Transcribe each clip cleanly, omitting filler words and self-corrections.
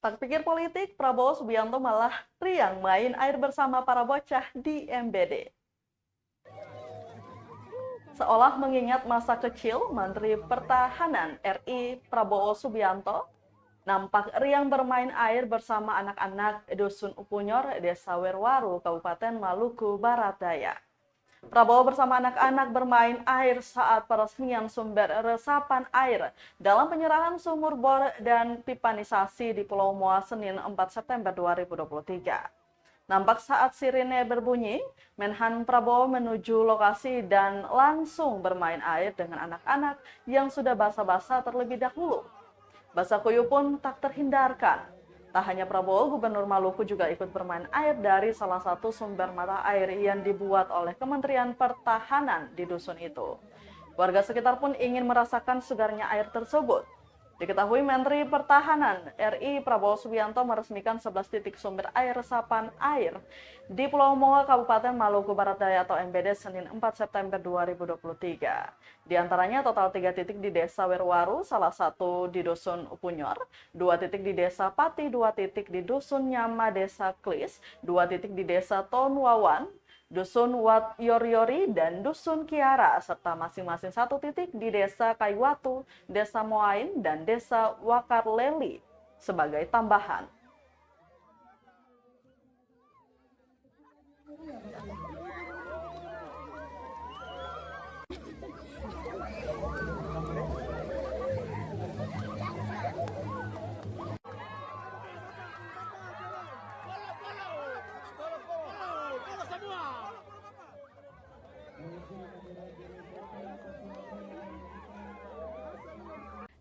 Tak pikir politik, Prabowo Subianto malah riang main air bersama para bocah di MBD. Seolah mengingat masa kecil, Menteri Pertahanan RI Prabowo Subianto nampak riang bermain air bersama anak-anak Dusun Upunyor, Desa Werwaru, Kabupaten Maluku Barat Daya. Prabowo bersama anak-anak bermain air saat peresmian sumber resapan air dalam penyerahan sumur bor dan pipanisasi di Pulau Moa Senin 4 September 2023. Nampak saat sirine berbunyi, Menhan Prabowo menuju lokasi dan langsung bermain air dengan anak-anak yang sudah basah-basah terlebih dahulu. Basah kuyup pun tak terhindarkan. Tak hanya Prabowo, Gubernur Maluku juga ikut bermain air dari salah satu sumber mata air yang dibuat oleh Kementerian Pertahanan di dusun itu. Warga sekitar pun ingin merasakan segarnya air tersebut. Diketahui Menteri Pertahanan RI Prabowo Subianto meresmikan 11 titik sumber air resapan air di Pulau Moa, Kabupaten Maluku Barat Daya atau MBD Senin 4 September 2023. Di antaranya total 3 titik di Desa Werwaru, salah satu di Dusun Upunyor, 2 titik di Desa Pati, 2 titik di Dusun Nyama Desa Klis, 2 titik di Desa Tonwawan, Dusun Wat Yoryori, dan Dusun Kiara, serta masing-masing 1 titik di Desa Kaiwatu, Desa Moain, dan Desa Wakarleli sebagai tambahan.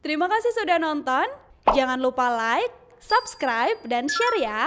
Terima kasih sudah nonton. Jangan lupa like, subscribe, dan share ya.